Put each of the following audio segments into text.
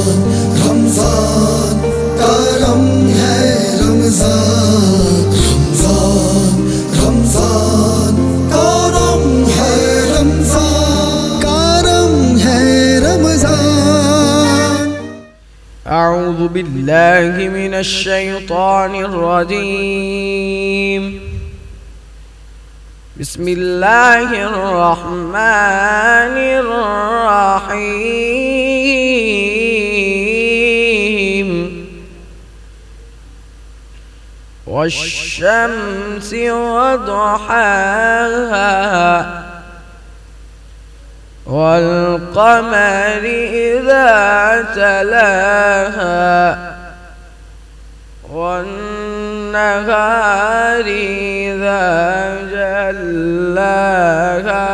رمضان کرم ہے رمضان، رمضان رمضان کرم ہے رمضان، کرم ہے رمضان۔ اعوذ باللہ من الشیطان الرجیم، بسم اللہ الرحمن الرحیم، والشمس وضحاها والقمر إذا تلاها والنهار إذا جلاها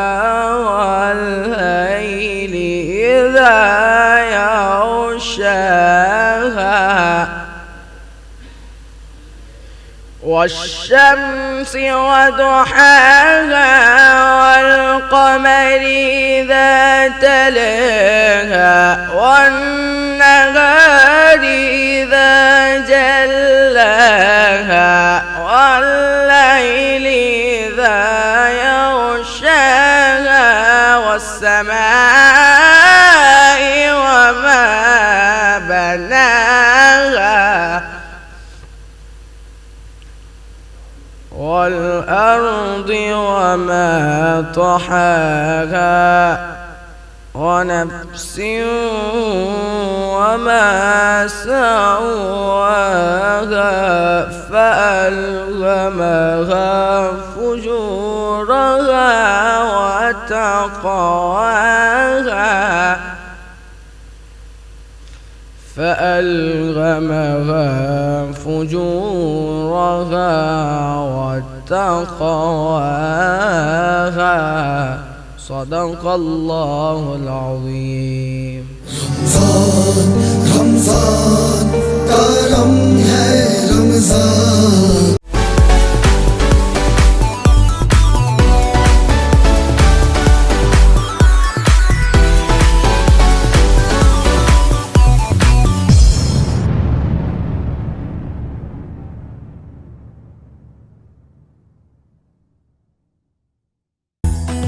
والليل إذا يغشاها والشمس وضحاها والقمر إذا تلاها والنهار إذا جلاها والليل إذا يغشاها والسماء وما بناها والأرض وما طحاها ونفس وما سواها فألهمها فجورها وتقواها فألهمها فجورها وتقواها صدق الله العظيم۔ رمضان رمضان کرم ہے Ramzan.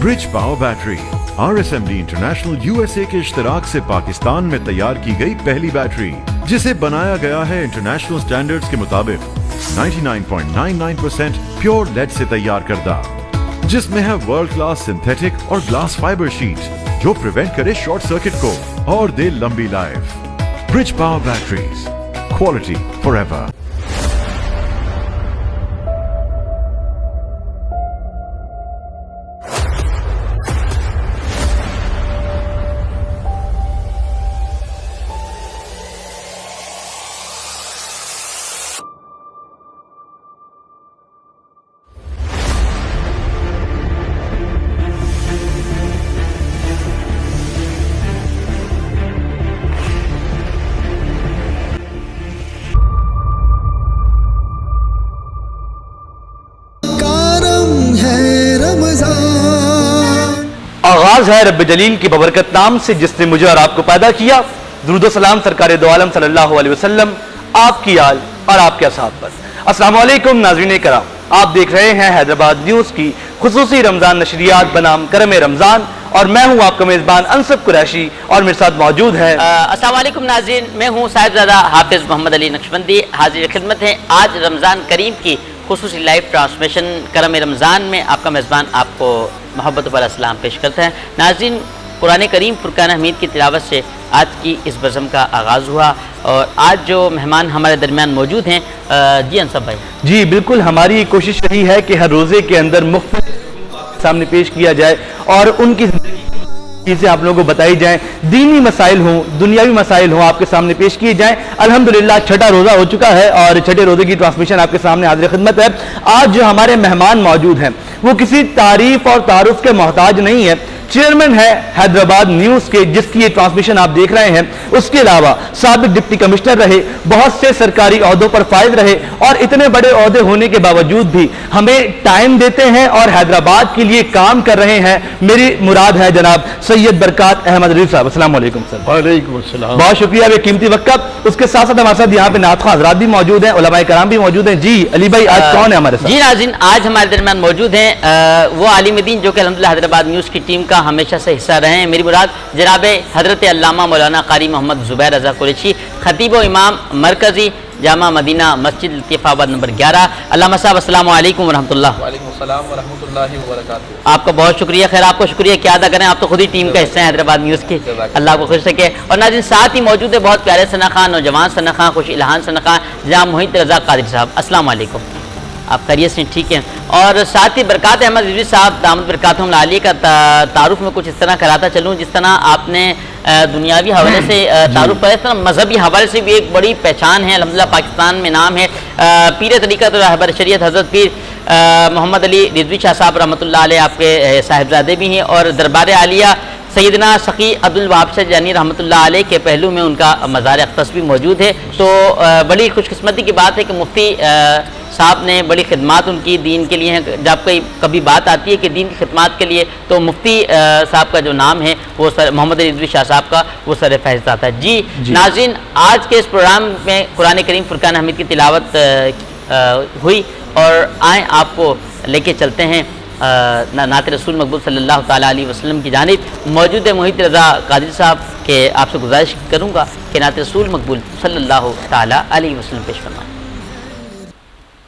Bridge power battery RSMD international USA کے اشتراک سے پاکستان میں تیار کی گئی پہلی بیٹری، جسے بنایا گیا ہے انٹرنیشنل سٹینڈرڈز کے مطابق 99.99% پیور لیڈ سے تیار کردہ، جس میں ہے ورلڈ کلاس سنتھیٹک اور گلاس فائبر شیٹ جو پریونٹ کرے شارٹ سرکٹ کو اور دے لمبی life. Bridge power batteries, quality for ever. آغاز ہے رب جلیل کی ببرکت نام سے جس نے مجھے اور آپ کو پیدا کیا۔ درود و سلام سرکار دو عالم صلی اللہ علیہ وسلم، آپ کی آل اور آپ کے اصحاب پر۔ السلام علیکم ناظرین کرام، آپ دیکھ رہے ہیں حیدرآباد نیوز کی خصوصی رمضان نشریات بنام کرم رمضان، اور میں ہوں آپ کا میزبان انصف قریشی، اور میرے ساتھ موجود ہے السلام علیکم ناظرین، میں ہوں صاحبزادہ حافظ محمد علی نقشبندی، حاضر خدمت ہے آج رمضان کریم کی خصوصی لائیو ٹرانسمیشن کرم رمضان میں آپ کا میزبان آپ کو محبت و السلام پیش کرتا ہے۔ ناظرین، قرآن کریم فرقان حمید کی تلاوت سے آج کی اس بزم کا آغاز ہوا، اور آج جو مہمان ہمارے درمیان موجود ہیں، جی انصف بھائی۔ جی بالکل، ہماری کوشش رہی ہے کہ ہر روزے کے اندر مختلف سامنے پیش کیا جائے اور ان کی چیزیں آپ لوگوں کو بتائی جائیں، دینی مسائل ہوں، دنیاوی مسائل ہوں، آپ کے سامنے پیش کیے جائیں۔ الحمدللہ چھٹا روزہ ہو چکا ہے اور چھٹے روزے کی ٹرانسمیشن آپ کے سامنے حاضر خدمت ہے۔ آج جو ہمارے مہمان موجود ہیں وہ کسی تعریف اور تعارف کے محتاج نہیں ہے، چیئرمین ہے حیدرآباد نیوز کے جس کی یہ ٹرانسمیشن آپ دیکھ رہے ہیں. اس کے علاوہ سابق ڈپٹی کمشنر رہے, بہت سے سرکاری عہدوں پر فائز رہے, اور اتنے بڑے عہدے ہونے کے باوجود بھی ہمیں ٹائم دیتے ہیں اور حیدرآباد کے لیے کام کر رہے ہیں. میری مراد ہے جناب سید برکات احمد رضوی صاحب. السلام علیکم سر. وعلیکم السلام. بہت شکریہ یہ قیمتی وقت کا. اس کے ساتھ ساتھ ہمارے ساتھ یہاں پہ نعت خواں حضرات بھی موجود ہیں, علماء کرام بھی موجود ہیں. جی علی بھائی آج کون ہے ہمارے ساتھ؟ جی ناظرین, آج ہمارے درمیان موجود ہیں وہ عالم دین جو کہ الحمدللہ حیدرآباد نیوز کی ٹیم کا ہمیشہ سے حصہ رہے ہیں. میری مراد جناب حضرت علامہ مولانا قاری محمد زبیر رضا قریشی, خطیب و امام مرکزی جامع مدینہ مسجد لطیف آباد نمبر 11. علامہ صاحب السلام علیکم ورحمۃ اللہ. وعلیکم السلام ورحمۃ اللہ وبرکاتہ. آپ کا بہت شکریہ. خیر آپ کو شکریہ کیا ادا کریں, آپ تو خود ہی ٹیم کا حصہ ہیں حیدرآباد نیوز کی. اللہ کو خوش رکھے. اور ناظرین ساتھ ہی موجود ہے بہت پیارے ثنا خان, نوجوان ثنا خان, خوش الہان ثنا خان, جناب محیط رضا قادری صاحب. السلام علیکم. آپ خیریت سے ٹھیک ہیں؟ اور ساتھ ہی برکات احمد رضوی صاحب دامت برکاتہم عالیہ کا تعارف میں کچھ اس طرح کراتا چلوں جس طرح آپ نے دنیاوی حوالے سے تعارف کیا, اس طرح مذہبی حوالے سے بھی ایک بڑی پہچان ہے الحمدللہ پاکستان میں نام ہے. پیر طریقت رہبر شریعت حضرت پیر محمد علی رضوی شاہ صاحب رحمۃ اللہ علیہ آپ کے صاحبزادے بھی ہیں, اور دربار عالیہ سیدنا سخی عبدالوہاب شاہ جانی رحمۃ اللہ علیہ کے پہلو میں ان کا مزار اقدس بھی موجود ہے. تو بڑی خوش قسمتی کی بات ہے کہ مفتی صاحب نے بڑی خدمات ان کی دین کے لیے ہیں. جب کبھی بات آتی ہے کہ دین کی خدمات کے لیے تو مفتی صاحب کا جو نام ہے وہ محمد علی رضوی شاہ صاحب کا وہ سر فہرست آتا ہے. جی ناظرین, آج کے اس پروگرام میں قرآن کریم فرقان حمید کی تلاوت ہوئی, اور آئیں آپ کو لے کے چلتے ہیں نعت رسول مقبول صلی اللہ تعالیٰ علیہ وسلم کی جانب. موجود ہے محیط رضا قادری صاحب کے آپ سے گزارش کروں گا کہ نعت رسول مقبول صلی اللہ تعالیٰ علیہ وسلم پیش فرمائیں.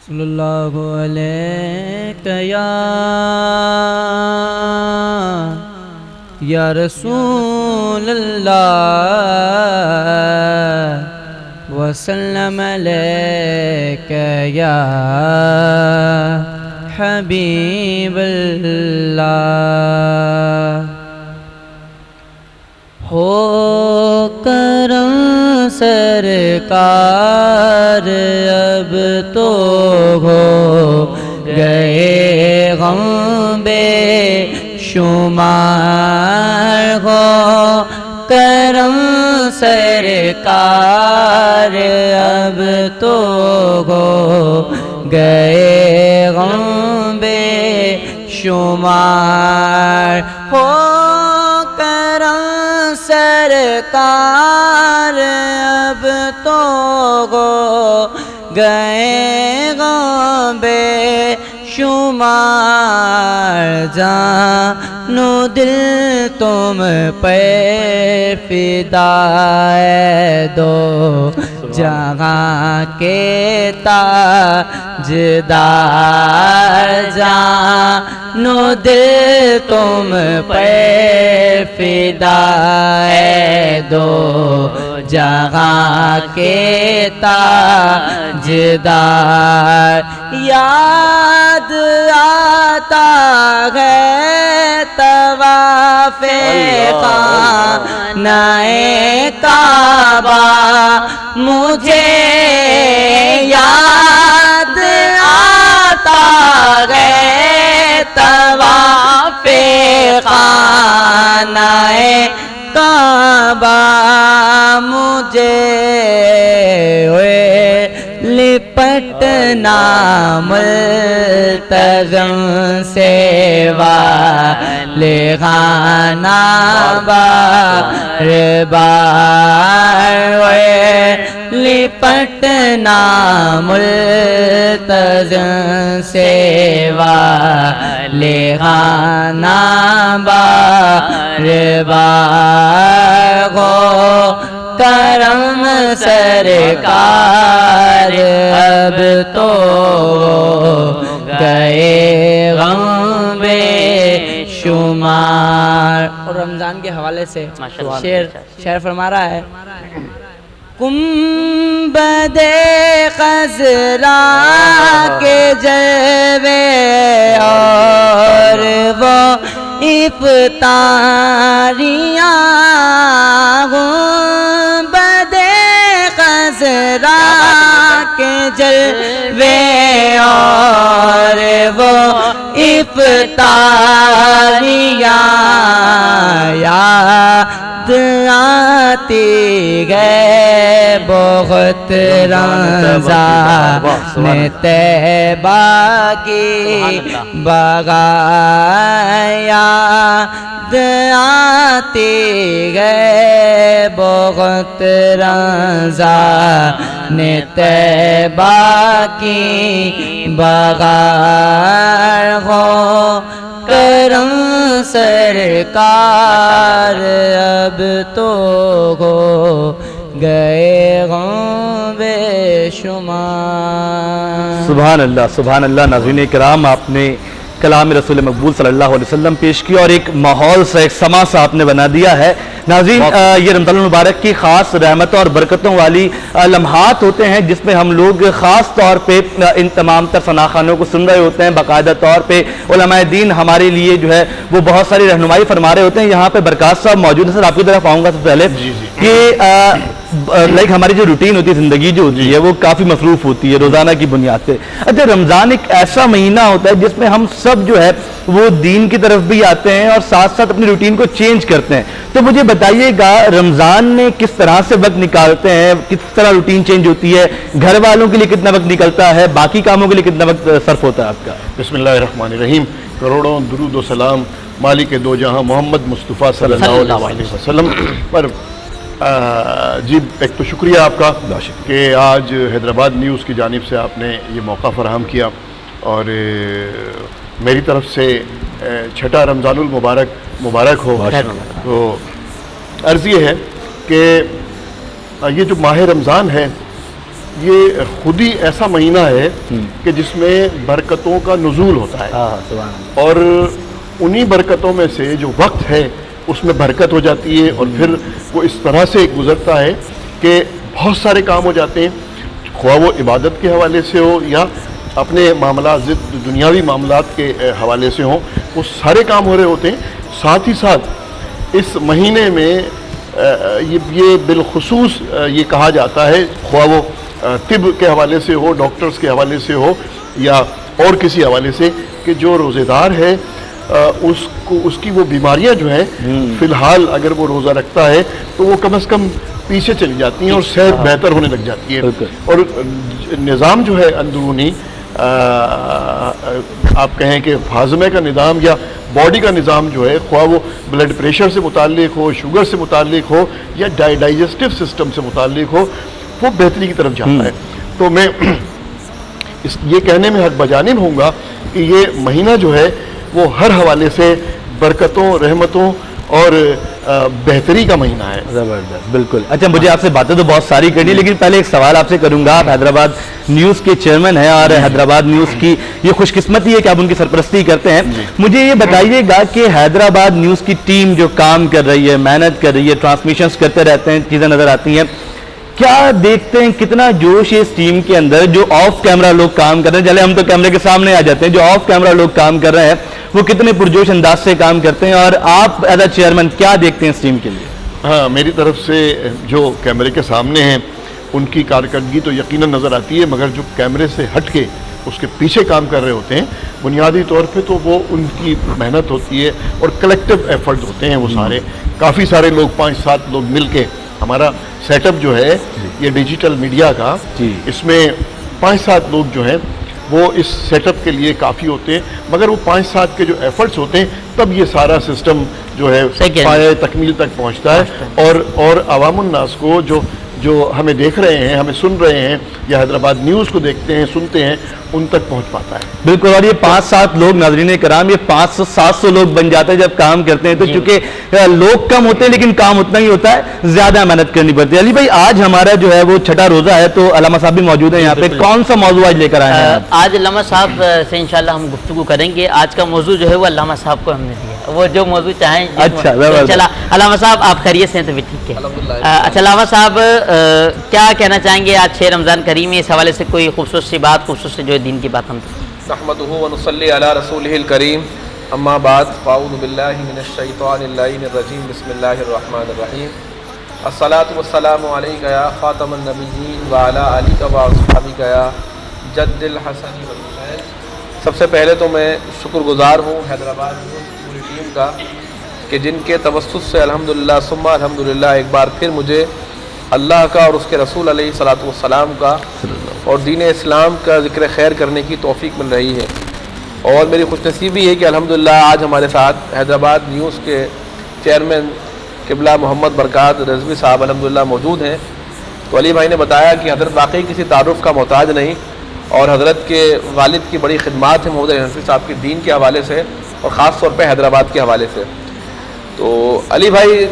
صلی اللہ علیہ یا رسول اللہ وسلم علیک یا حبیب اللہ. ہو کرم سرکار اب تو ہو گئے غم بے شمار, ہو کرم سرکار اب تو ہو گئے غم بے شمار, ہو کرم سرکار اب تو ہو گئے غم بے شمار. جانو دل تم پہ فدا ہے دو جہاں کے تاجدار, جانو دل تم پہ فدا ہے دو جہاں کے تاجدار. یاد آتا ہے طواف خانہ کعبہ مجھے, یاد آتا ہے طواف خانہ کعبہ مجھے, لپٹنا ملتزم سے والے خانہ بار بار, لپٹنا ملتزم سے والے خانہ بار بار, ہو کرم سرکار اب تو گئے غم بے شمار. اور رمضان کے حوالے سے شعر فرما رہا ہے, گنبد خضرا کے جلوے اور وہ افطاریاں, گنبد خضرا کے جلوے اور وہ افطاریاں, یاد آتی ہے بہت رمضان طیبہ کی بغائے یاد آتی ہے بہت رمضان طیبہ کی بغیر ہو کرم سرکار اب تو ہو گئے غم بے شمار. سبحان اللہ. ناظرین کرام، آپ نے کلام رسول مقبول صلی اللہ علیہ وسلم پیش کیا اور ایک ماحول سا، ایک سما سا آپ نے بنا دیا ہے. ناظرین، یہ رمضان المبارک کی خاص رحمتوں اور برکتوں والی لمحات ہوتے ہیں جس میں ہم لوگ خاص طور پہ ان تمام تر ثناخانوں کو سن رہے ہوتے ہیں. باقاعدہ طور پہ علماء دین ہمارے لیے جو ہے وہ بہت ساری رہنمائی فرما رہے ہوتے ہیں. یہاں پہ برکات صاحب موجود ہیں. سر، آپ کی طرف آؤں گا سب سے پہلے کہ لائک ہماری جو روٹین ہوتی ہے، زندگی جو ہوتی ہے وہ کافی مصروف ہوتی ہے روزانہ کی بنیاد پہ. اچھا، رمضان ایک ایسا مہینہ ہوتا ہے جس میں ہم سب جو ہے وہ دین کی طرف بھی آتے ہیں اور ساتھ ساتھ اپنی روٹین کو چینج کرتے ہیں. تو مجھے بتائیے گا رمضان میں کس طرح سے وقت نکالتے ہیں، کس طرح روٹین چینج ہوتی ہے، گھر والوں کے لیے کتنا وقت نکلتا ہے، باقی کاموں کے لیے کتنا وقت صرف ہوتا ہے آپ کا؟ بسم اللہ الرحمن الرحیم. کروڑوں درود و سلام مالک دو جہاں محمد مصطفیٰ صلی اللہ علیہ وسلم پر. جی، ایک تو شکریہ آپ کا کہ آج حیدرآباد نیوز کی جانب سے آپ نے یہ موقع فراہم کیا، اور میری طرف سے چھٹا رمضان المبارک مبارک ہو. تو عرض یہ ہے کہ یہ جو ماہ رمضان ہے یہ خود ہی ایسا مہینہ ہے کہ جس میں برکتوں کا نزول ہوتا ہے، اور انہی برکتوں میں سے جو وقت ہے اس میں برکت ہو جاتی ہے، اور پھر وہ اس طرح سے گزرتا ہے کہ بہت سارے کام ہو جاتے ہیں، خواہ وہ عبادت کے حوالے سے ہو یا اپنے معاملات دنیاوی معاملات کے حوالے سے ہوں، وہ سارے کام ہو رہے ہوتے ہیں. ساتھ ہی ساتھ اس مہینے میں یہ بالخصوص یہ کہا جاتا ہے، خواہ وہ طب کے حوالے سے ہو، ڈاکٹرز کے حوالے سے ہو یا اور کسی حوالے سے، کہ جو روزے دار ہے اس کی وہ بیماریاں جو ہیں فی الحال اگر وہ روزہ رکھتا ہے تو وہ کم از کم پیچھے چلی جاتی ہیں اور صحت بہتر ہونے لگ جاتی ہے. اور نظام جو ہے اندرونی، آپ کہیں کہ ہاضمے کا نظام یا باڈی کا نظام جو ہے، خواہ وہ بلڈ پریشر سے متعلق ہو، شوگر سے متعلق ہو یا ڈائجسٹو سسٹم سے متعلق ہو، وہ بہتری کی طرف جاتا ہے. تو میں یہ کہنے میں حق بجانب ہوں گا کہ یہ مہینہ جو ہے وہ ہر حوالے سے برکتوں، رحمتوں اور بہتری کا مہینہ ہے. زبردست، بالکل. اچھا، مجھے آپ سے باتیں تو بہت ساری کرنی، لیکن پہلے ایک سوال آپ سے کروں گا. آپ حیدرآباد نیوز کے چیئرمین ہیں اور حیدرآباد نیوز کی یہ خوش قسمتی ہے کہ آپ ان کی سرپرستی کرتے ہیں. مجھے یہ بتائیے گا کہ حیدرآباد نیوز کی ٹیم جو کام کر رہی ہے، محنت کر رہی ہے، ٹرانسمیشنز کرتے رہتے ہیں، چیزیں نظر آتی ہیں، کیا دیکھتے ہیں کتنا جوش ہے اس ٹیم کے اندر؟ جو آف کیمرہ لوگ کام کر رہے ہیں، چلے ہم تو کیمرے کے سامنے آ جاتے ہیں، جو آف کیمرہ لوگ کام کر رہے ہیں وہ کتنے پرجوش انداز سے کام کرتے ہیں، اور آپ ایز اے چیئرمین کیا دیکھتے ہیں اس ٹیم کے لیے؟ ہاں، میری طرف سے جو کیمرے کے سامنے ہیں ان کی کارکردگی تو یقیناً نظر آتی ہے، مگر جو کیمرے سے ہٹ کے اس کے پیچھے کام کر رہے ہوتے ہیں بنیادی طور پہ تو وہ ان کی محنت ہوتی ہے اور کلیکٹیو ایفرٹ ہوتے ہیں. وہ سارے کافی سارے لوگ 5-7 لوگ مل کے، ہمارا سیٹ اپ جو ہے یہ ڈیجیٹل میڈیا کا، اس میں 5-7 لوگ جو ہیں وہ اس سیٹ اپ کے لیے کافی ہوتے ہیں، مگر وہ 5-7 کے جو ایفرٹس ہوتے ہیں تب یہ سارا سسٹم جو ہے پایۂ تکمیل تک پہنچتا ہے، اور عوام الناس کو جو ہمیں دیکھ رہے ہیں، ہمیں سن رہے ہیں یا حیدرآباد نیوز کو دیکھتے ہیں، سنتے ہیں، ان تک پہنچ پاتا ہے. بالکل. اور یہ 5-7 لوگ، ناظرین کرام، یہ 500-700 لوگ بن جاتے ہیں جب کام کرتے ہیں، تو چونکہ لوگ کم ہوتے ہیں لیکن کام اتنا ہی ہوتا ہے، زیادہ محنت کرنی پڑتی ہے. علی بھائی، آج ہمارا جو ہے وہ چھٹا روزہ ہے، تو علامہ صاحب بھی موجود ہیں یہاں پہ. کون سا موضوع آج لے کر آئے ہیں؟ آج علامہ صاحب سے انشاءاللہ ہم گفتگو کریں گے. آج کا موضوع جو ہے وہ علامہ صاحب کو ہم نے دیا، وہ جو موضوع چاہیں. اچھا، چلا علامہ صاحب، آپ خیریت سے ہیں؟ تو بھی ٹھیک ہے. اچھا علامہ صاحب، کیا کہنا چاہیں گے آج 6 رمضان کریم میں؟ اس حوالے سے کوئی خوبصورت سی بات، خوبصورت سے جو ہے دین کی بات ہم نحمدہ و نصلی علی رسولہ الکریم، اما بعد، فاعوذ باللہ من الشیطان اللعین الرجیم، بسم اللہ الرحمن الرحیم. الصلاۃ والسلام علیک یا خاتم النبیین وعلی آلک و اصحابک یا جد الحسن والحسین. سب سے پہلے تو میں شکر گزار ہوں حیدرآباد پوری ٹیم کا کہ جن کے توسط سے الحمدللہ ثم الحمدللہ ایک بار پھر مجھے اللہ کا اور اس کے رسول علیہ الصلوۃ والسلام کا اور دین اسلام کا ذکر خیر کرنے کی توفیق مل رہی ہے. اور میری خوش نصیبی ہے کہ الحمدللہ آج ہمارے ساتھ حیدرآباد نیوز کے چیئرمین قبلہ محمد برکات رضوی صاحب الحمدللہ موجود ہیں. تو علی بھائی نے بتایا کہ حضرت واقعی کسی تعارف کا محتاج نہیں اور حضرت کے والد کی بڑی خدمات ہیں محمد علی حنفی صاحب کے دین کے حوالے سے اور خاص طور پہ حیدرآباد کے حوالے سے. تو علی بھائی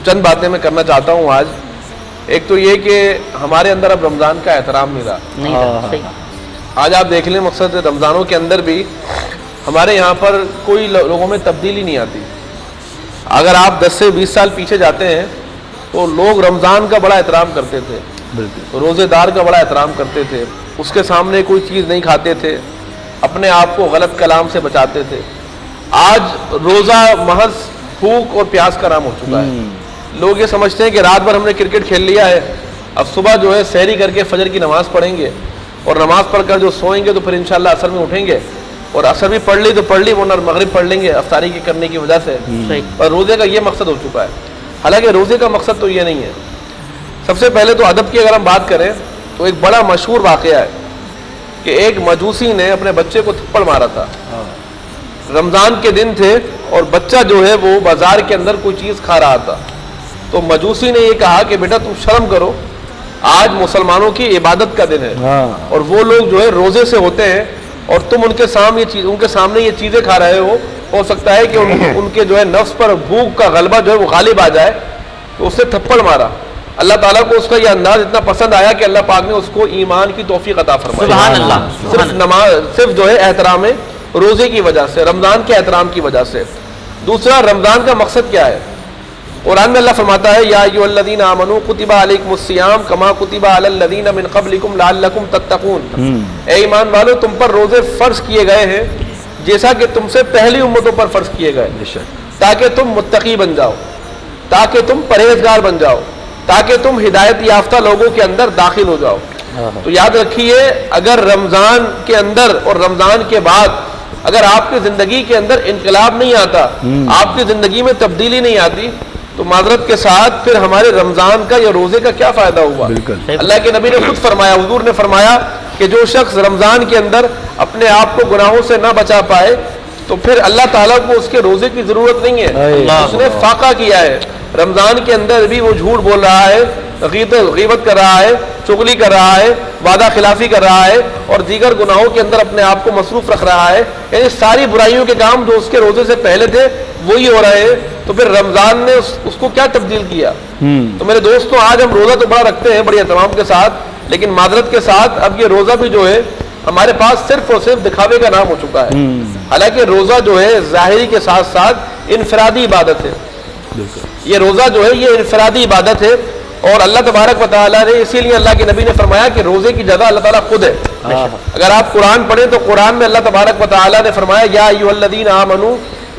چند باتیں میں کرنا چاہتا ہوں آج. ایک تو یہ کہ ہمارے اندر اب رمضان کا احترام نہیں رہا. آج آپ دیکھ لیں مقصد رمضانوں کے اندر بھی ہمارے یہاں پر کوئی لوگوں میں تبدیلی نہیں آتی. اگر آپ 10 سے 20 سال پیچھے جاتے ہیں تو لوگ رمضان کا بڑا احترام کرتے تھے, روزے دار کا بڑا احترام کرتے تھے, اس کے سامنے کوئی چیز نہیں کھاتے تھے, اپنے آپ کو غلط کلام سے بچاتے تھے. آج روزہ محض بھوک اور پیاس کا نام ہو چکا ہے. لوگ یہ سمجھتے ہیں کہ رات بھر ہم نے کرکٹ کھیل لیا ہے, اب صبح جو ہے سحری کر کے فجر کی نماز پڑھیں گے اور نماز پڑھ کر جو سوئیں گے تو پھر انشاءاللہ عصر میں اٹھیں گے, اور عصر بھی پڑھ لی تو پڑھ لی, ورنہ مغرب پڑھ لیں گے افطاری کی کرنے کی وجہ سے. اور روزے کا یہ مقصد ہو چکا ہے. حالانکہ روزے کا مقصد تو یہ نہیں ہے. سب سے پہلے تو ادب کی اگر ہم بات کریں تو ایک بڑا مشہور واقعہ ہے کہ ایک مجوسی نے اپنے بچے کو تھپڑ مارا تھا. رمضان کے دن تھے اور بچہ جو ہے وہ بازار کے اندر کوئی چیز کھا رہا تھا. تو مجوسی نے یہ کہا کہ بیٹا تم شرم کرو, آج مسلمانوں کی عبادت کا دن ہے اور وہ لوگ جو ہے روزے سے ہوتے ہیں اور تم ان کے سامنے یہ چیزیں کھا رہے ہو سکتا ہے کہ ان کے جو ہے نفس پر بھوک کا غلبہ جو ہے وہ غالب آ جائے. تو اس سے تھپڑ مارا. اللہ تعالیٰ کو اس کا یہ انداز اتنا پسند آیا کہ اللہ پاک نے اس کو ایمان کی توفیق عطا فرمائی. سبحان اللہ. صرف جو ہے احترام روزے کی وجہ سے, رمضان کے احترام کی وجہ سے. دوسرا, رمضان کا مقصد کیا ہے؟ قرآن میں اللہ فرماتا ہے یا ایھا الذین آمنوا کتب علیکم الصیام کما کتب علی الذین من قبلکم لعلکم تتقون. اے ایمان والو, تم پر روزے فرض کیے گئے ہیں جیسا کہ تم سے پہلی امتوں پر فرض کیے گئے, تاکہ تم متقی بن جاؤ, تاکہ تم پرہیزگار بن جاؤ, تاکہ تم ہدایت یافتہ لوگوں کے اندر داخل ہو جاؤ. تو یاد رکھیے, اگر رمضان کے اندر اور رمضان کے بعد اگر آپ کی زندگی کے اندر انقلاب نہیں آتا, آپ کی زندگی میں تبدیلی نہیں آتی, تو معذرت کے ساتھ پھر ہمارے رمضان کا یا روزے کا کیا فائدہ ہوا؟ اللہ کے نبی نے خود فرمایا, حضور نے فرمایا کہ جو شخص رمضان کے اندر اپنے آپ کو گناہوں سے نہ بچا پائے تو پھر اللہ تعالیٰ کو اس کے روزے کی ضرورت نہیں ہے. اس نے فاقہ کیا ہے. رمضان کے اندر بھی وہ جھوٹ بول رہا ہے, غیبت کر رہا ہے, چغلی کر رہا ہے, وعدہ خلافی کر رہا ہے اور دیگر گناہوں کے اندر اپنے آپ کو مصروف رکھ رہا ہے. یعنی ساری برائیوں کے کام جو اس کے روزے سے پہلے تھے وہی ہو رہے ہیں. تو پھر رمضان نے اس کو کیا تبدیل کیا؟ تو میرے دوستوں, آج ہم روزہ تو بڑا رکھتے ہیں بڑی اہتمام کے ساتھ, لیکن معذرت کے ساتھ اب یہ روزہ بھی جو ہے ہمارے پاس صرف اور صرف دکھاوے کا نام ہو چکا ہے. حالانکہ روزہ جو ہے ظاہری کے ساتھ ساتھ انفرادی عبادت ہے. یہ روزہ جو ہے یہ انفرادی عبادت ہے اور اللہ تبارک و تعالیٰ نے, اسی لیے اللہ کے نبی نے فرمایا کہ روزے کی جزا اللہ تعالیٰ خود ہے. اگر آپ قرآن پڑھیں تو قرآن میں اللہ تبارک و تعالیٰ نے فرمایا یا ایھا الذین آمنوا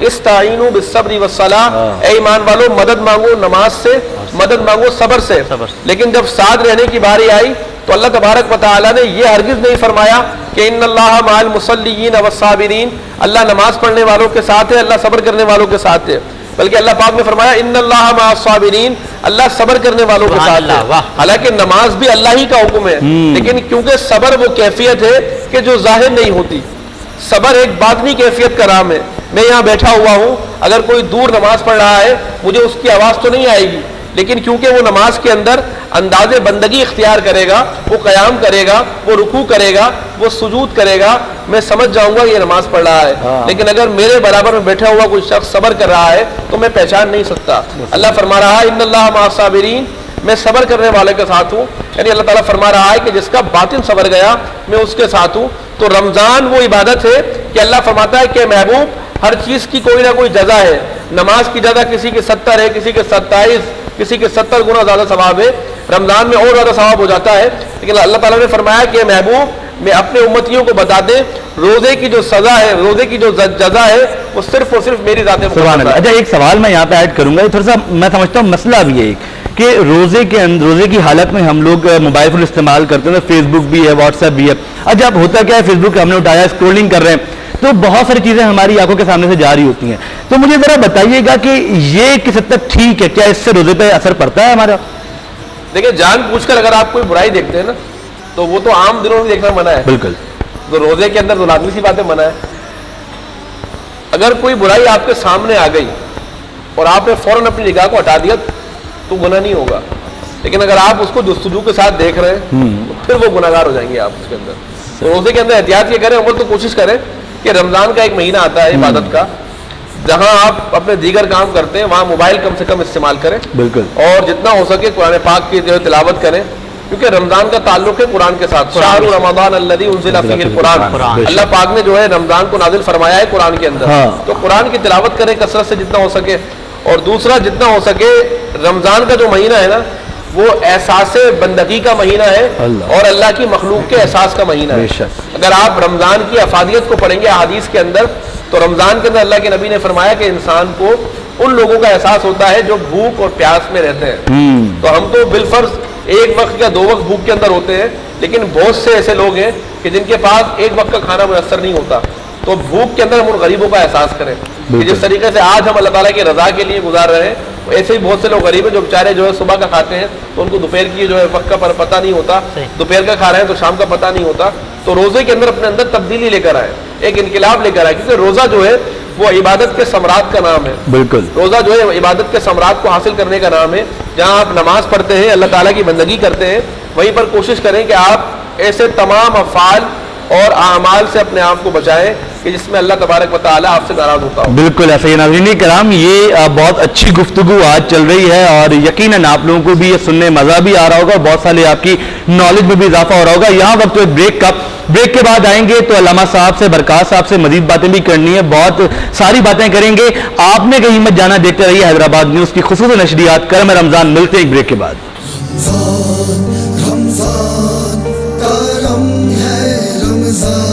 استعینوا بالصبر والصلاۃ, اے ایمان والو مدد مانگو نماز سے, مدد مانگو صبر سے. لیکن جب ساتھ رہنے کی باری آئی تو اللہ تبارک و تعالیٰ نے یہ ہرگز نہیں فرمایا کہ ان اللہ مع المصلیین والصابرین, اللہ نماز پڑھنے والوں کے ساتھ ہے, اللہ صبر کرنے والوں کے ساتھ ہے, بلکہ اللہ پاک نے فرمایا ان اللہ مع الصابرین, اللہ صبر کرنے والوں کے ساتھ ہے. حالانکہ نماز بھی اللہ ہی کا حکم ہے, لیکن کیونکہ صبر وہ کیفیت ہے کہ جو ظاہر نہیں ہوتی, صبر ایک باطنی کیفیت کا نام ہے. میں یہاں بیٹھا ہوا ہوں, اگر کوئی دور نماز پڑھ رہا ہے مجھے اس کی آواز تو نہیں آئے گی, لیکن کیونکہ وہ نماز کے اندر انداز بندگی اختیار کرے گا, وہ قیام کرے گا, وہ رکوع کرے گا, وہ سجود کرے گا, میں سمجھ جاؤں گا یہ نماز پڑھ رہا ہے. لیکن اگر میرے برابر میں بیٹھا ہوا کوئی شخص صبر کر رہا ہے تو میں پہچان نہیں سکتا. اللہ فرما رہا ہے ان اللہ مع الصابرین, میں صبر کرنے والے کے ساتھ ہوں. یعنی اللہ تعالیٰ فرما رہا ہے کہ جس کا باطن صبر گیا میں اس کے ساتھ ہوں. تو رمضان وہ عبادت ہے کہ اللہ فرماتا ہے کہ محبوب ہر چیز کی کوئی نہ کوئی جزا ہے. نماز کی جزا کسی کے 70 ہے, کسی کے 27, کسی کے 70 گنا زیادہ ثواب ہے. رمضان میں اور زیادہ ثواب ہو جاتا ہے. لیکن اللہ تعالیٰ نے فرمایا کہ محبوب میں اپنے امتیوں کو بتا دیں روزے کی جو سزا ہے, روزے کی جو جزا ہے وہ صرف اور صرف میری ذات مقدس ہے. اچھا, ایک سوال میں یہاں پہ ایڈ کروں گا, تھوڑا سا میں سمجھتا ہوں مسئلہ بھی ہے کہ روزے کی حالت میں ہم لوگ موبائل فون استعمال کرتے ہیں, فیس بک بھی ہے, واٹس ایپ بھی ہے. اچھا اب ہوتا کیا ہے, فیس بک ہم نے اٹھایا, اسکرولنگ کر رہے ہیں, تو بہت ساری چیزیں ہماری آنکھوں کے سامنے سے جاری ہوتی ہیں. تو مجھے ذرا بتائیے گا کہ یہ کس حد تک ٹھیک ہے, کیا اس سے روزے پہ اثر پڑتا ہے ہمارا؟ دیکھیں جان پوچھ کر اگر آپ کوئی برائی دیکھتے ہیں نا تو وہ تو عام دنوں میں دیکھنا منع ہے, بالکل. تو روزے کے اندر تو لازمی سی باتیں منع ہے. اگر کوئی برائی آپ کے سامنے آ گئی اور آپ نے فوراً اپنی نگاہ کو ہٹا دیا تو گناہ نہیں ہوگا, لیکن اگر آپ اس کو جستجو کے ساتھ دیکھ رہے ہیں تو پھر وہ گناہگار ہو جائیں گے آپ اس کے اندر. تو روزے کے اندر احتیاط یہ کریں, عمر تو کوشش کریں کہ رمضان کا ایک مہینہ آتا ہے عبادت کا, جہاں آپ اپنے دیگر کام کرتے ہیں وہاں موبائل کم سے کم استعمال کریں, بالکل, اور جتنا ہو سکے قرآن پاک کی جو تلاوت کریں, کیونکہ رمضان کا تعلق ہے قرآن کے ساتھ. شہر رمضان الذی انزل فیہ القرآن, اللہ پاک نے جو ہے رمضان کو نازل فرمایا ہے قرآن کے اندر, تو قرآن کی تلاوت کریں کثرت سے جتنا ہو سکے. اور دوسرا جتنا ہو سکے رمضان کا جو مہینہ ہے نا وہ احساس بندگی کا مہینہ ہے اور اللہ کی مخلوق کے احساس کا مہینہ ہے. اگر آپ رمضان کی افادیت کو پڑھیں گے احادیث کے اندر تو رمضان کے اندر اللہ کے نبی نے فرمایا کہ انسان کو ان لوگوں کا احساس ہوتا ہے جو بھوک اور پیاس میں رہتے ہیں. تو ہم تو بالفرض ایک وقت یا 2 وقت بھوک کے اندر ہوتے ہیں, لیکن بہت سے ایسے لوگ ہیں کہ جن کے پاس ایک وقت کا کھانا میسر نہیں ہوتا. تو بھوک کے اندر ہم ان غریبوں کا احساس کریں کہ جس طریقے سے آج ہم اللہ تعالیٰ کی رضا کے لیے گزار رہے ہیں, ایسے ہی بہت سے لوگ غریب ہیں جو بیچارے جو ہے صبح کا کھاتے ہیں تو ان کو دوپہر کی جو ہے وقت کا پتہ نہیں ہوتا, دوپہر کا کھا رہے ہیں تو شام کا پتہ نہیں ہوتا. تو روزے کے اندر اپنے اندر تبدیلی لے کر آئے, ایک انقلاب لے کر آئے, کیونکہ روزہ جو ہے وہ عبادت کے ثمرات کا نام ہے. بالکل, روزہ جو ہے عبادت کے ثمرات کو حاصل کرنے کا نام ہے. جہاں آپ نماز پڑھتے ہیں, اللہ تعالیٰ کی بندگی کرتے ہیں, وہیں پر کوشش کریں کہ آپ ایسے تمام افعال اور اعمال سے اپنے آپ کو بچائیں کہ جس میں اللہ تبارک و تعالیٰ آپ سے ناراض ہوتا ہو. بالکل ایسا ہی. ناظرین کرام, یہ بہت اچھی گفتگو آج چل رہی ہے اور یقیناً آپ لوگوں کو بھی یہ سننے مزہ بھی آ رہا ہوگا, بہت سارے آپ کی نالج میں بھی اضافہ ہو رہا ہوگا. یہاں وقت بریک کا, بریک کے بعد آئیں گے تو علامہ صاحب سے, برکات صاحب سے مزید باتیں بھی کرنی ہے, بہت ساری باتیں کریں گے. آپ نے کہیں مت جانا, دیکھتے رہیے حیدرآباد نیوز کی خصوصی نشریات کرم رمضان. ملتے ہیں ایک بریک کے بعد. رمضان کرم ہے رمضان.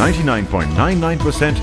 99.99%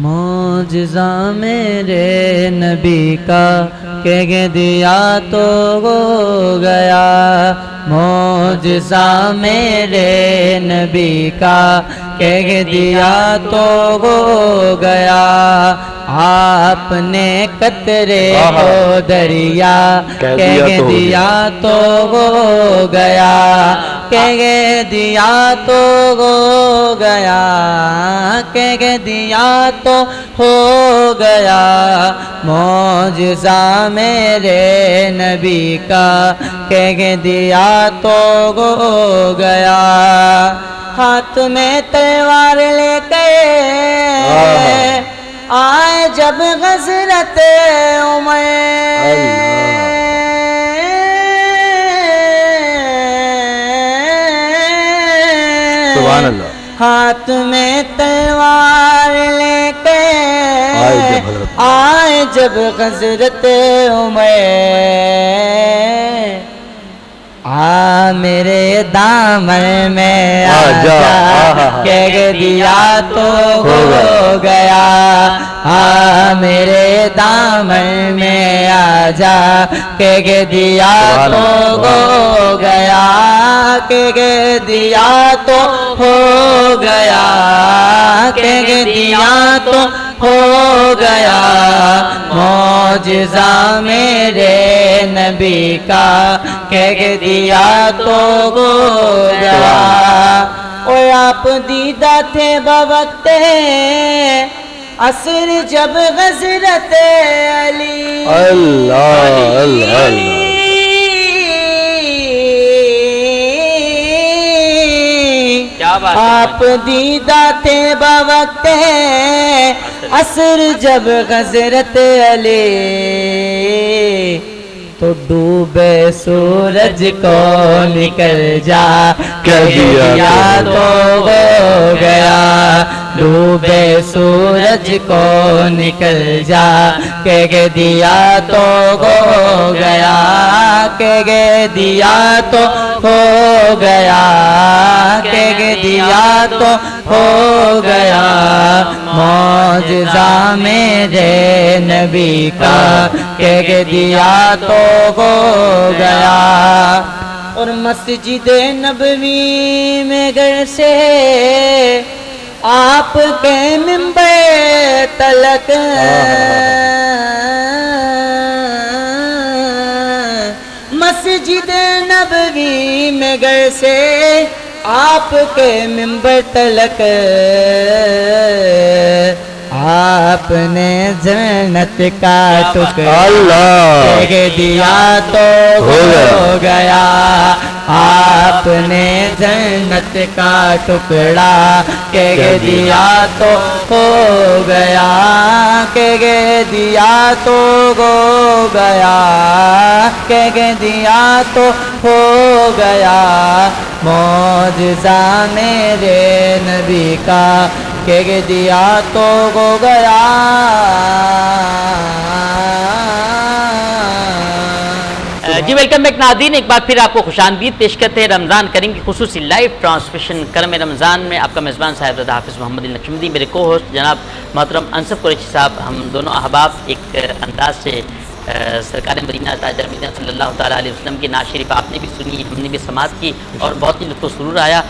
معجزہ میرے نبی کا کہہ دیا تو ہو گیا, معجزہ میرے نبی کا کہہ دیا تو ہو گیا. آپ نے قطرے کو دریا کہہ دیا تو ہو گیا, کہہ دیا تو ہو گیا, کہہ دیا تو ہو گیا. معجزہ میرے نبی کا کہہ دیا تو ہو گیا. ہاتھ میں تلوار لے کے آئے جب غزرت عمر, سبحان اللہ. ہاتھ میں تلوار لے کے آئے جب غزرت عمر, میرے دامن میں آ جا کہہ دیا تو ہو گیا, میرے دامن میں آ جا کہ دیا تو ہو گیا کہ دیا تو ہو گیا کہ دیا تو ہو گیا معجزہ میرے نبی کا کہ دیا تو ہو گیا اور آپ دیدہ تھے بوقت عصر جب غزرت علی آپ دیدہ تھے بوقت عصر جب غزرت علی تو ڈوبے سورج کو نکل جا کہ دیا تو ہو گیا ڈوبے سورج کو نکل جا کہ دیا تو ہو گیا کہ دیا تو ہو گیا کہ دیا تو ہو گیا معجزہ میرے نبی کا کہ دیا تو ہو گیا اور مسجد نبوی میں گھر سے آپ کے منبر تلک مسجد نبوی میں گھر سے آپ کے منبر تلک آپ نے جنت کا ٹکڑا کہ دیا تو ہو گیا آپ نے جنت کا ٹکڑا کہ دیا تو ہو گیا کہ دیا تو ہو گیا کہ دیا تو ہو گیا معجزہ میرے نبی کا کہ دیا تو ہو گیا جی ویلکم بیک ناظرین، ایک بار پھر آپ کو خوش آمدید پیش کرتے ہیں رمضان کریم کی خصوصی لائیو ٹرانسمیشن کرم رمضان میں آپ کا میزبان صاحبزادہ حافظ محمد علی نقشبندی، میرے کو ہوسٹ جناب محترم انصف قریشی صاحب. ہم دونوں احباب ایک انداز سے سرکار مدینہ تاجدار مدینہ صلی اللہ تعالیٰ علیہ وسلم کی نعت شریف آپ نے بھی سنی، ہم نے بھی سماعت کی اور بہت ہی لطف و سرور آیا.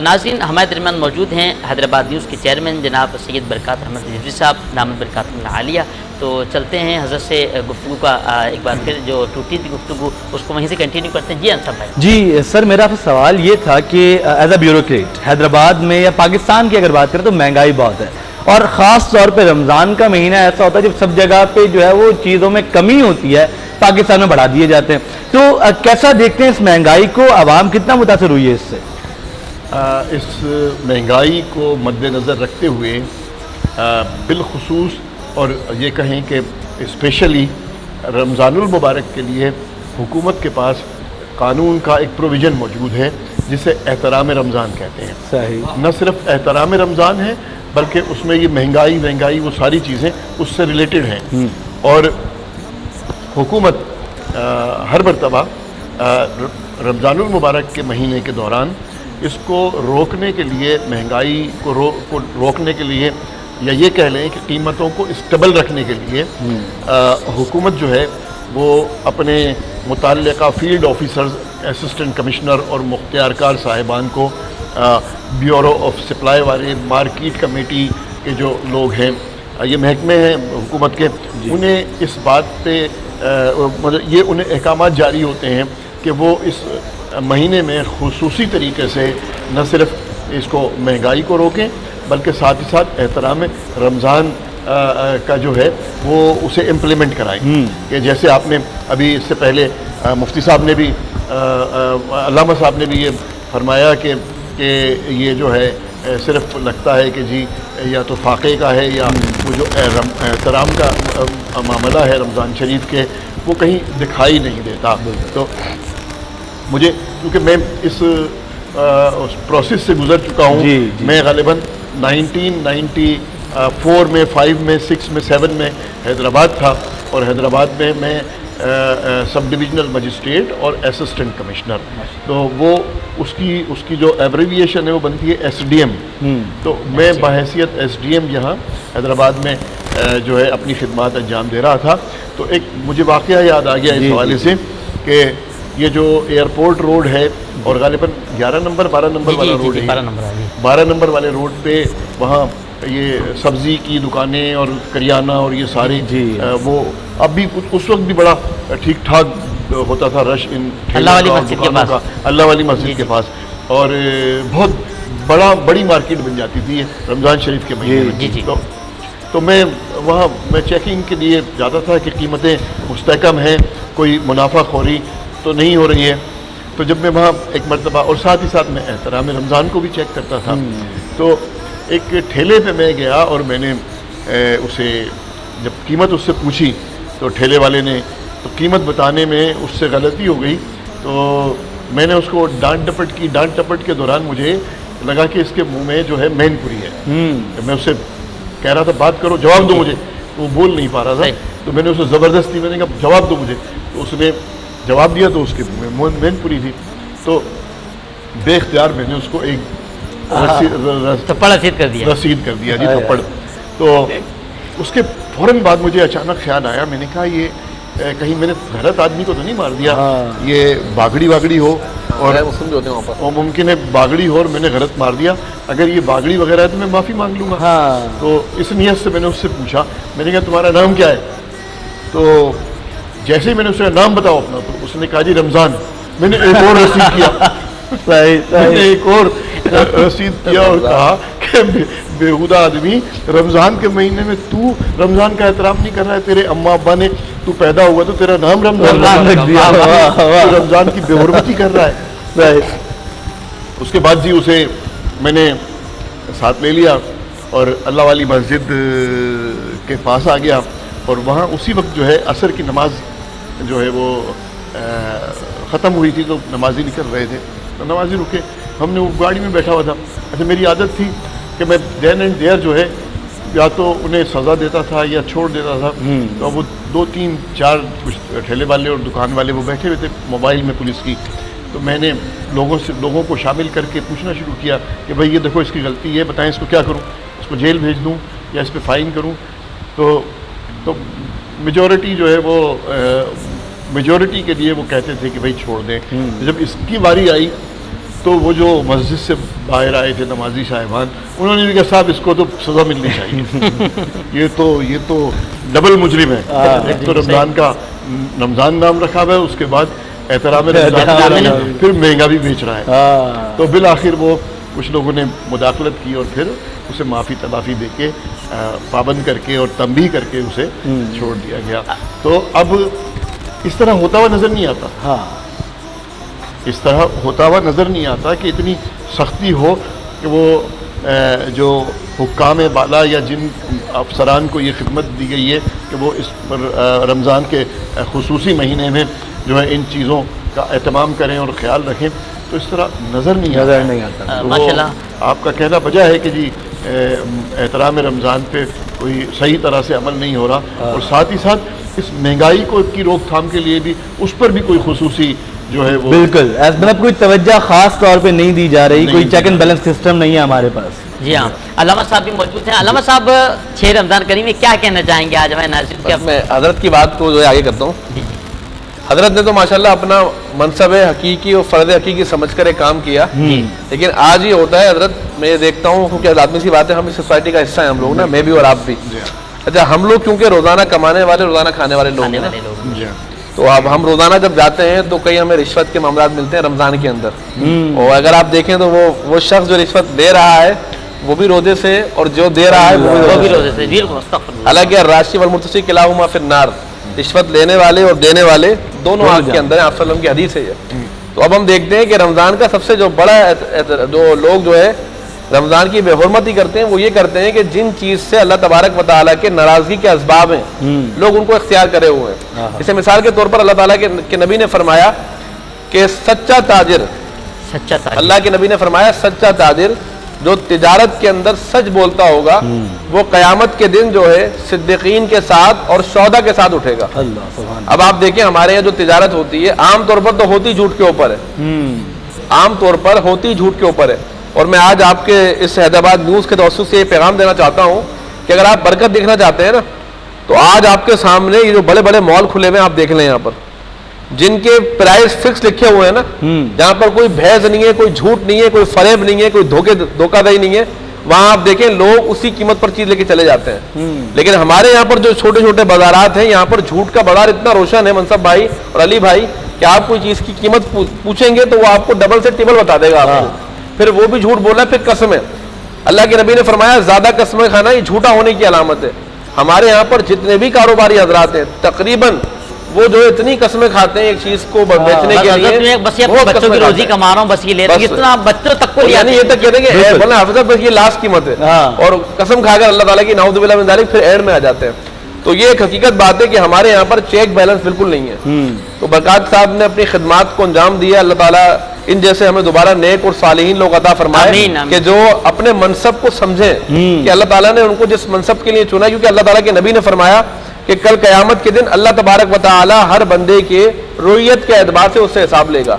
ناظرین ہمارے درمیان موجود ہیں حیدرآباد نیوز کے چیئرمین جناب سید برکات احمد رضوی صاحب، دامت برکاتہم العالیہ. تو چلتے ہیں حضرت سے گفتگو کا ایک بار پھر جو ٹوٹی تھی گفتگو اس کو وہیں سے کنٹینیو کرتے ہیں. جی انصف بھائی. جی سر، میرا سوال یہ تھا کہ ایز اے بیوروکریٹ حیدرآباد میں یا پاکستان کی اگر بات کریں تو مہنگائی بہت ہے اور خاص طور پہ رمضان کا مہینہ ایسا ہوتا ہے جب سب جگہ پہ جو ہے وہ چیزوں میں کمی ہوتی ہے، پاکستان میں بڑھا دیے جاتے ہیں. تو کیسا دیکھتے ہیں اس مہنگائی کو؟ عوام کتنا متاثر ہوئی ہے اس سے؟ اس مہنگائی کو مد نظر رکھتے ہوئے بالخصوص اور یہ کہیں کہ اسپیشلی رمضان المبارک کے لیے حکومت کے پاس قانون کا ایک پروویژن موجود ہے جسے احترام رمضان کہتے ہیں. صحیح. نہ صرف احترام رمضان ہے بلکہ اس میں یہ مہنگائی وہ ساری چیزیں اس سے ریلیٹڈ ہیں. اور حکومت ہر مرتبہ رمضان المبارک کے مہینے کے دوران اس کو روکنے کے لیے، مہنگائی کو روکنے کے لیے، یا یہ کہہ لیں کہ قیمتوں کو اسٹیبل رکھنے کے لیے حکومت جو ہے وہ اپنے متعلقہ فیلڈ آفیسرز، اسسٹنٹ کمشنر اور مختار کار صاحبان کو، بیورو آف سپلائی والے، مارکیٹ کمیٹی کے جو لوگ ہیں، یہ محکمے ہیں حکومت کے، انہیں اس بات پہ یہ انہیں احکامات جاری ہوتے ہیں کہ وہ اس مہینے میں خصوصی طریقے سے نہ صرف اس کو مہنگائی کو روکیں بلکہ ساتھ ہی ساتھ احترام رمضان کا جو ہے وہ اسے امپلیمنٹ کرائیں. کہ جیسے آپ نے ابھی اس سے پہلے مفتی صاحب نے بھی، علامہ صاحب نے بھی یہ فرمایا کہ یہ جو ہے صرف لگتا ہے کہ جی یا تو فاقے کا ہے یا وہ جو احترام کا معاملہ ہے رمضان شریف کے، وہ کہیں دکھائی نہیں دیتا. تو مجھے کیونکہ میں اس پروسیس سے گزر چکا ہوں. میں غالباً 1994 میں، 5 میں، 6 میں، 7 میں حیدرآباد تھا اور حیدرآباد میں سب ڈویژنل مجسٹریٹ اور اسسٹنٹ کمشنر. تو وہ اس کی جو ایبریویشن ہے وہ بنتی ہے SDM. تو میں بحیثیت SDM یہاں حیدرآباد میں جو ہے اپنی خدمات انجام دے رہا تھا. تو ایک مجھے واقعہ یاد آ گیا اس حوالے سے کہ یہ جو ایئرپورٹ روڈ ہے اور غالباً 11 نمبر 12 نمبر والا روڈ ہے, 12 نمبر والے روڈ پہ وہاں یہ سبزی کی دکانیں اور کریانہ اور یہ سارے وہ اب بھی اس وقت بھی بڑا ٹھیک ٹھاک ہوتا تھا رش ان اللہ والی مسجد کے پاس, اللہ والی مسجد کے پاس, اور بہت بڑی مارکیٹ بن جاتی تھی رمضان شریف کے مہینے میں. تو میں وہاں چیکنگ کے لیے جاتا تھا کہ قیمتیں مستحکم ہیں, کوئی منافع خوری تو نہیں ہو رہی ہے. تو جب میں وہاں ایک مرتبہ اور ساتھ ہی ساتھ میں احترام رمضان کو بھی چیک کرتا تھا, تو ایک ٹھیلے پہ میں گیا اور میں نے اسے جب قیمت اس سے پوچھی تو ٹھیلے والے نے تو قیمت بتانے میں اس سے غلطی ہو گئی. تو میں نے اس کو ڈانٹ ٹپٹ کے دوران مجھے لگا کہ اس کے منہ میں جو ہے مین پوری ہے. میں اسے کہہ رہا تھا بات کرو, جواب دو مجھے, تو وہ بول نہیں پا رہا تھا. تو میں نے اسے زبردستی میں نے کہا جواب دو مجھے, تو اس نے جواب دیا تو اس کے منہ میں مین پوری تھی. تو بے اختیار میں نے اس کو ایک رسید کر دیا جی, تھپڑ. تو اس کے فوراً بعد مجھے اچانک خیال آیا, میں نے کہا یہ کہیں میں نے غلط آدمی کو تو نہیں مار دیا, یہ باگڑی ہو اور ممکن ہے باگڑی ہو اور میں نے غلط مار دیا. اگر یہ باگڑی وغیرہ ہے تو میں معافی مانگ لوں گا. تو اس نیت سے میں نے اس سے پوچھا, میں نے کہا تمہارا نام کیا ہے؟ تو جیسے ہی میں نے اس کا نام بتاؤ اپنا, تو اس نے کہا جی رمضان. میں نے ایک اور رسید کیا, میں نے ایک اور رسید کیا اور کہا کہ بےہودہ آدمی, رمضان کے مہینے میں تو رمضان کا احترام نہیں کر رہا ہے, تیرے اماں ابا نے تو پیدا ہوا تو تیرا نام رمضان رکھ دیا, رمضان کی بے حرمتی کر رہا ہے. اس کے بعد جی اسے میں نے ساتھ لے لیا اور اللہ والی مسجد کے پاس آ گیا, اور وہاں اسی وقت جو ہے عصر کی نماز جو ہے وہ ختم ہوئی تھی. تو نمازی نکل رہے تھے, تو نمازی رکے, ہم نے وہ گاڑی میں بیٹھا ہوا تھا. اچھا میری عادت تھی کہ میں دین اینڈ دیئر جو ہے یا تو انہیں سزا دیتا تھا یا چھوڑ دیتا تھا. تو وہ 2 3 4 کچھ ٹھیلے والے اور دکان والے وہ بیٹھے ہوئے تھے موبائل میں پولیس کی. تو میں نے لوگوں کو شامل کر کے پوچھنا شروع کیا کہ بھائی یہ دیکھو اس کی غلطی ہے, بتائیں اس کو کیا کروں, اس کو جیل بھیج دوں یا اس پہ فائن کروں. تو میجورٹی جو ہے وہ میجورٹی کے لیے وہ کہتے تھے کہ بھائی چھوڑ دیں. جب اس کی باری آئی تو وہ جو مسجد سے باہر آئے تھے نمازی صاحبان, انہوں نے بھی کہا صاحب اس کو تو سزا ملنی چاہیے, یہ تو ڈبل مجرم ہے. ایک تو رمضان نام رکھا ہوا ہے, اس کے بعد احترام رمضان, پھر مہنگا بھی بیچ رہا ہے. تو بالآخر وہ کچھ لوگوں نے مداخلت کی اور پھر اسے معافی تلافی دے کے پابند کر کے اور تنبیہ کر کے اسے چھوڑ دیا گیا. تو اب اس طرح ہوتا ہوا نظر نہیں آتا, اس طرح ہوتا ہوا نظر نہیں آتا کہ اتنی سختی ہو کہ وہ جو حکام بالا یا جن افسران کو یہ خدمت دی گئی ہے کہ وہ اس پر رمضان کے خصوصی مہینے میں جو ہے ان چیزوں کا اہتمام کریں اور خیال رکھیں, تو اس طرح نظر نہیں آتا. ماشاءاللہ آپ کا کہنا بجا ہے کہ جی احترام رمضان پہ کوئی صحیح طرح سے عمل نہیں ہو رہا, اور ساتھ ہی ساتھ اس مہنگائی کو کی روک تھام کے لیے بھی اس پر بھی کوئی خصوصی جو ہے وہ بالکل مطلب کوئی توجہ خاص طور پہ نہیں دی جا رہی, کوئی چیک اینڈ بیلنس سسٹم نہیں ہے ہمارے پاس. جی ہاں, علامہ صاحب بھی موجود ہیں. علامہ صاحب 6 رمضان کریم میں کیا کہنا چاہیں گے آج ہمارے ناظرین کے؟ میں حضرت کی بات کو جو ہے آگے کرتا ہوں. حضرت نے تو ماشاءاللہ اپنا منصب حقیقی اور فرض حقیقی سمجھ کر ایک کام کیا, لیکن آج یہ ہوتا ہے حضرت, میں یہ دیکھتا ہوں کیونکہ لازمی سی بات ہے ہم اس سوسائٹی کا حصہ ہیں ہم لوگ نا, میں بھی اور آپ بھی. اچھا ہم لوگ کیونکہ روزانہ کمانے والے روزانہ کھانے والے لوگ ہیں, تو اب ہم روزانہ جب جاتے ہیں تو کئی ہمیں رشوت کے معاملات ملتے ہیں رمضان کے اندر, اور اگر آپ دیکھیں تو وہ شخص جو رشوت دے رہا ہے وہ بھی روزے سے, اور جو دے رہا ہے وہ بھی روزے سے. حالانکہ الراشی والمرتشی کلاہما فی النار, رشوت لینے والے اور دینے والے دونوں آگ کے اندر ہیں, آپ صلی اللہ علیہ وسلم کی حدیث ہے یہ. تو اب ہم دیکھتے ہیں کہ رمضان کا سب سے جو بڑا جو لوگ جو ہے رمضان کی بے حرمتی کرتے ہیں وہ یہ کرتے ہیں کہ جن چیز سے اللہ تبارک و تعالیٰ کے ناراضگی کے اسباب ہیں لوگ ان کو اختیار کرے ہوئے ہیں. اسے مثال کے طور پر اللہ تعالیٰ کے نبی نے فرمایا کہ سچا تاجر, اللہ کے نبی نے فرمایا سچا تاجر جو تجارت کے اندر سچ بولتا ہوگا وہ قیامت کے دن جو ہے صدیقین کے ساتھ اور شہداء کے ساتھ اٹھے گا. اب آپ دیکھیں ہمارے یہاں جو تجارت ہوتی ہے عام طور پر تو ہوتی جھوٹ کے اوپر ہے, عام طور پر ہوتی جھوٹ کے اوپر ہے. اور میں آج آپ کے اس حیدرآباد نیوز کے توسط سے یہ پیغام دینا چاہتا ہوں کہ اگر آپ برکت دیکھنا چاہتے ہیں نا تو آج آپ کے سامنے یہ جو بڑے بڑے مال کھلے ہوئے ہیں آپ دیکھ لیں یہاں پر, جن کے پرائز فکس لکھے ہوئے ہیں نا, جہاں پر کوئی بھیز نہیں ہے, کوئی جھوٹ نہیں ہے, کوئی فریب نہیں ہے, کوئی دھوکہ دہی نہیں ہے, وہاں آپ دیکھیں لوگ اسی قیمت پر چیز لے کے چلے جاتے ہیں. لیکن ہمارے یہاں پر جو چھوٹے چھوٹے بازارات ہیں یہاں پر جھوٹ کا بازار اتنا روشن ہے منصف بھائی اور علی بھائی کہ آپ کوئی چیز کی قیمت پوچھیں گے تو وہ آپ کو ڈبل سے ٹربل بتا دے گا آپ کو, پھر وہ بھی جھوٹ بولا, پھر قسم ہے. اللہ کے نبی نے فرمایا زیادہ قسمیں کھانا یہ جھوٹا ہونے کی علامت ہے. ہمارے یہاں پر جتنے بھی کاروباری حضرات ہیں تقریباً وہ جو اتنی قسمیں کھاتے ہیں ایک چیز کو بیچنے کے لیے, بس یہ بچوں کی روزی کما رہا ہوں بس یہ لے رہا ہوں, اتنا بچوں تک کو یعنی یہ تک کہتے ہیں کہ بولنا حافظ بس یہ لاسٹ قیمت ہے, اور قسم کھا کر اللہ تعالیٰ کی نعوذ باللہ من ذالک پھر اینڈ میں آ جاتے ہیں. تو یہ ایک حقیقت بات ہے کہ ہمارے یہاں پر چیک بیلنس بالکل نہیں ہے. تو برکات صاحب نے اپنی خدمات کو انجام دیا, اللہ تعالیٰ ان جیسے ہمیں دوبارہ نیک اور صالحین لوگ عطا فرمائے کہ جو اپنے منصب کو سمجھیں کہ اللہ تعالیٰ نے ان کو جس منصب کے لیے چنا, کیونکہ اللہ تعالیٰ کے نبی نے فرمایا کہ کل قیامت کے دن اللہ تبارک و تعالی ہر بندے کے رویت کے اعتبار سے اس سے حساب لے گا.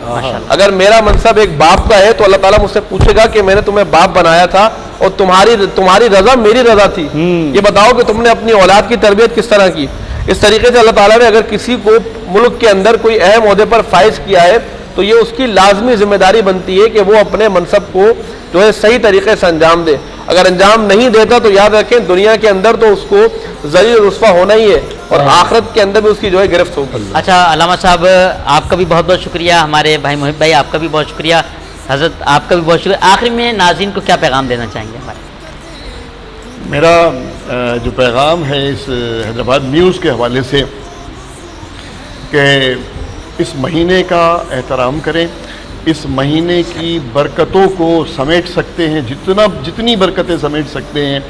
اگر میرا منصب ایک باپ کا ہے تو اللہ تعالیٰ مجھ سے پوچھے گا کہ میں نے تمہیں باپ بنایا تھا اور تمہاری رضا میری رضا تھی, یہ بتاؤ کہ تم نے اپنی اولاد کی تربیت کس طرح کی. اس طریقے سے اللہ تعالیٰ نے اگر کسی کو ملک کے اندر کوئی اہم عہدے پر فائز کیا ہے تو یہ اس کی لازمی ذمہ داری بنتی ہے کہ وہ اپنے منصب کو جو ہے صحیح طریقے سے انجام دے. اگر انجام نہیں دیتا تو یاد رکھیں دنیا کے اندر تو اس کو ذلیل رسوا ہونا ہی ہے اور آخرت کے اندر بھی اس کی جو ہے گرفت ہوگی. اچھا علامہ صاحب آپ کا بھی بہت بہت شکریہ, ہمارے بھائی محب بھائی آپ کا بھی بہت شکریہ, حضرت آپ کا بھی بہت شکریہ. آخر میں ناظرین کو کیا پیغام دینا چاہیں گے ہمارے؟ میرا جو پیغام ہے اس حیدرآباد نیوز کے حوالے سے کہ اس مہینے کا احترام کریں, اس مہینے کی برکتوں کو سمیٹ سکتے ہیں, جتنی برکتیں سمیٹ سکتے ہیں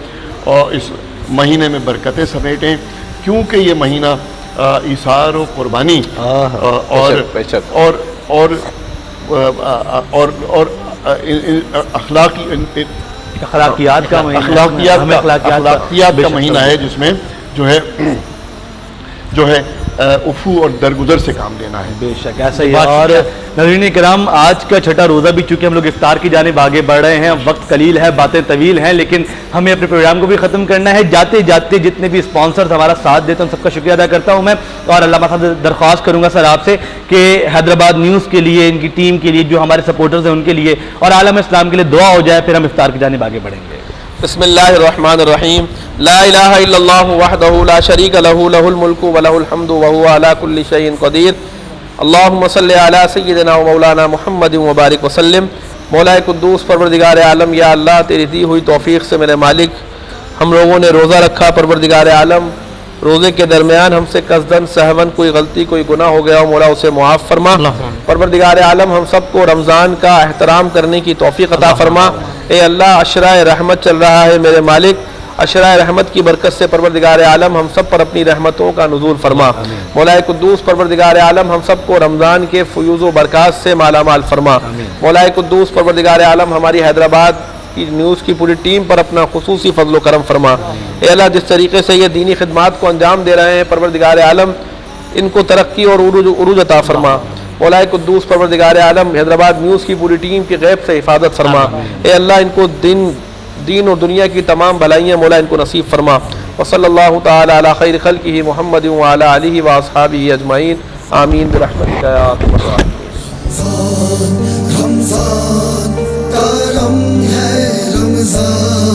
اور اس مہینے میں برکتیں سمیٹیں, کیونکہ یہ مہینہ ایثار و قربانی اور اخلاقیات کا مہینہ ہے, جس میں جو ہے افو اور درگزر سے کام لینا ہے. بے شک ایسا ہی ہے. اور ناظرین کرام آج کا چھٹا روزہ بھی چونکہ ہم لوگ افطار کی جانب آگے بڑھ رہے ہیں, وقت قلیل ہے, باتیں طویل ہیں, لیکن ہمیں اپنے پروگرام کو بھی ختم کرنا ہے. جاتے جاتے جتنے بھی اسپانسرز ہمارا ساتھ دیتے ہیں ان سب کا شکریہ ادا کرتا ہوں میں, اور علامہ صاحب درخواست کروں گا سر آپ سے کہ حیدرآباد نیوز کے لیے, ان کی ٹیم کے لیے, جو ہمارے سپورٹرز ہیں ان کے لیے اور عالم اسلام کے لیے دعا ہو جائے, پھر ہم افطار کی جانب آگے بڑھیں گے. بسم اللہ الرحمن الرحیم. لا الہ الا اللہ وحدہ لا شریک لہ لہ الملک ولہ الحمد وہو علی کل شیء قدیر. اللہم صلی علی سیدنا و مولانا محمد وبارک وسلم. مولا قدوس پروردگار عالم, یا اللہ تیری دی ہوئی توفیق سے میرے مالک ہم لوگوں نے روزہ رکھا. پروردگار عالم روزے کے درمیان ہم سے قصدن سہون کوئی غلطی کوئی گناہ ہو گیا ہو, مولا اسے معاف فرما. پروردگار عالم ہم سب کو رمضان کا احترام کرنے کی توفیق عطا فرما. اے اللہ عشرہ رحمت چل رہا ہے میرے مالک, عشرہ رحمت کی برکت سے پروردگار عالم ہم سب پر اپنی رحمتوں کا نزول فرما. مولا قدوس پروردگار عالم ہم سب کو رمضان کے فیوز و برکات سے مالا مال فرما. مولا قدوس پروردگار عالم ہماری حیدرآباد کی نیوز کی پوری ٹیم پر اپنا خصوصی فضل و کرم فرما. اے اللہ جس طریقے سے یہ دینی خدمات کو انجام دے رہے ہیں پروردگار عالم ان کو ترقی اور عروج عطا فرما. مولا قدوس پروردگار عالم حیدرآباد نیوز کی پوری ٹیم کی غیب سے حفاظت فرما. اے اللہ ان کو دین اور دنیا کی تمام بھلائیاں مولا ان کو نصیب فرما. وصلی اللہ تعالی علی خیر خلقہ محمد وعلی آلہ واصحابہ اجمعین. آمین برحمتک یا ارحم الراحمین. رمضان کرم ہے رمضان.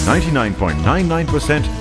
99.99%